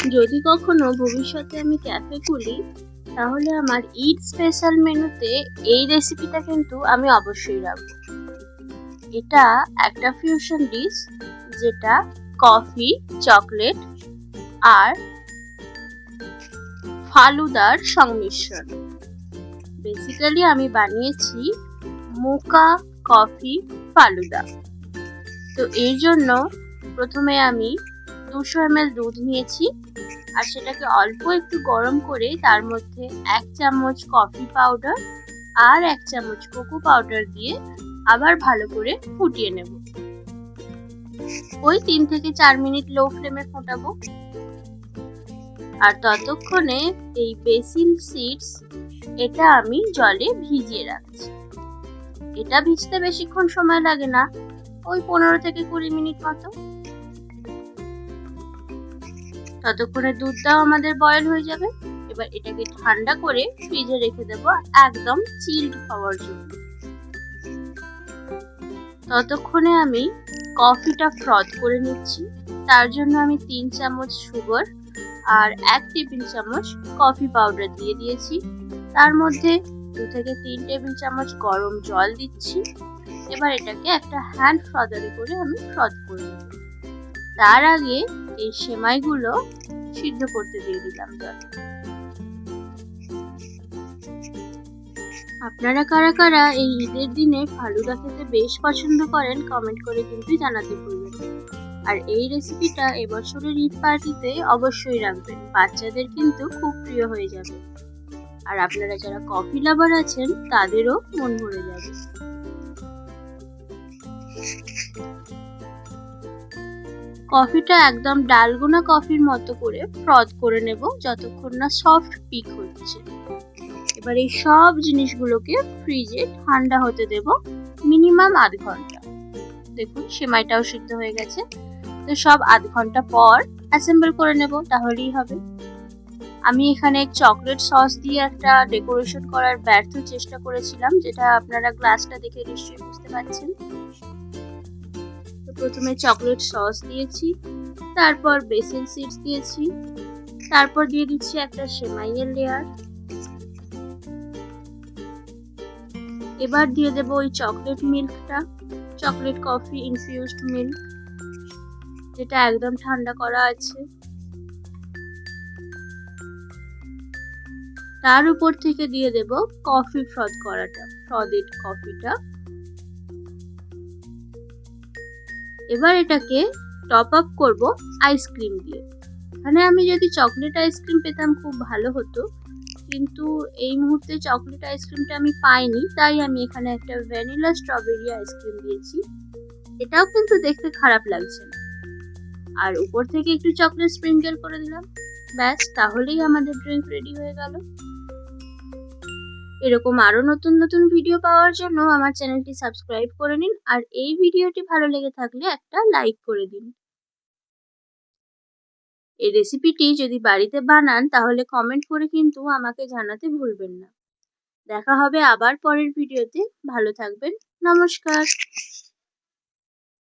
যদি কখনো ভবিষ্যতে আমি ক্যাফে খুলি তাহলে আমার ঈদ স্পেশাল মেনুতে এই রেসিপিটা কিন্তু আমি অবশ্যই রাখবো। এটা একটা ফিউশন ডিশ যেটা কফি, চকলেট আর ফালুদার সংমিশ্রণ। বেসিক্যালি আমি বানিয়েছি মোকা কফি ফালুদা। তো এর জন্য প্রথমে আমি 200 ml দুধ নিয়েছি আর সেটাকে অল্প একটু গরম করে তার মধ্যে 1 চামচ কফি পাউডার আর 1 চামচ কোকো পাউডার দিয়ে আবার ভালো করে ফুটিয়ে নেব। ওই 3 থেকে 4 মিনিট লো ফ্লেমে ফোটাবো। আর ততক্ষণে এই বেসিল সিডস এটা আমি জলে ভিজিয়ে রাখছি। এটা ভিজতে বেশিক্ষণ সময় লাগে না, ওই 15 থেকে 20 মিনিট মতো। ততক্ষণে দুধটাও আমাদের বয়েল হয়ে যাবে। এবার এটাকে ঠান্ডা করে ফ্রিজে রেখে দেব একদম চিলড হওয়ার জন্য। ততক্ষণে আমি কফিটা ফ্রথ করে নিচ্ছি। তার জন্য আমি 3 চামচ সুগার আর 1 টেবিল চামচ কফি পাউডার দিয়ে দিয়েছি। তার মধ্যে 2 থেকে 3 টেবিল চামচ গরম জল দিচ্ছি। এবার এটাকে একটা হ্যান্ড ফ্রদারে করে আমি ফ্রথ করে নেব। তার আগে এই সেমাইগুলো সিদ্ধ করতে দিয়ে দিলাম জলে। আপনারা কারা কারা এই ঈদের দিনে ফালুদা খেতে বেশ পছন্দ করেন কমেন্ট করে কিন্তু জানাতে ভুলবেন না। আর এই রেসিপিটা এবছরের ঈদ পার্টিতে অবশ্যই রাখবেন, বাচ্চাদের কিন্তু খুব প্রিয় হয়ে যাবে। আর আপনারা যারা কফি লাভার আছেন তাদেরও মন ভরে যাবে। কফিটা একদম ডালগোনা কফির মতো করে ফ্রথ করে নেব যতক্ষণ না সফট পিক হচ্ছে। এবার এই সব জিনিসগুলোকে ফ্রিজে ঠান্ডা হতে দেব মিনিমাম আধ ঘন্টা। দেখুন সেমাইটাও সিদ্ধ হয়ে গেছে। তো সব আধ ঘন্টা পর অ্যাসেম্বল করে নেব, তাহলেই হবে। আমি এখানে চকলেট সস দিয়ে একটা ডেকোরেশন করার ব্যর্থ চেষ্টা করেছিলাম, যেটা আপনারা গ্লাসটা দেখে নিশ্চয়ই বুঝতে পারছেন। তো প্রথমে চকলেট সস দিয়েছি, তারপর বেসিল সিডস দিয়েছি, তারপর দিয়ে দিচ্ছি একটা সেমাইয়ের লেয়ার। এবার দিয়ে দেবো ওই চকলেট মিল্কটা, চকলেট কফি ইনফিউজড মিল্ক, যেটা একদম ঠান্ডা করা আছে। তার উপর থেকে দিয়ে দেব কফি ফ্রথ করাটা, ফ্রথেড কফিটা। এবার এটাকে টপ আপ করব আইসক্রিম দিয়ে। এখানে আমি যদি চকলেট আইসক্রিম পেতাম খুব ভালো হতো, কিন্তু এই মুহূর্তে চকলেট আইসক্রিমটা আমি পাইনি, তাই আমি এখানে একটা ভ্যানিলা স্ট্রবেরি আইসক্রিম দিয়েছি। এটাও কিন্তু দেখতে খারাপ লাগছে না। আর উপর থেকে একটু চকলেট স্প্রিঙ্কেল করে দিলাম, ব্যাস তাহলেই আমাদের ড্রিঙ্ক রেডি হয়ে গেল। এরকম আরো নতুন নতুন ভিডিও পাওয়ার জন্য আমার চ্যানেলটি সাবস্ক্রাইব করে নিন। আর এই ভিডিওটি ভালো লেগে থাকলে একটা লাইক করে দিন। এই রেসিপিটি যদি বাড়িতে বানান তাহলে কমেন্ট করে কিন্তু আমাকে জানাতে ভুলবেন না। দেখা হবে আবার পরের ভিডিওতে। ভালো থাকবেন। নমস্কার।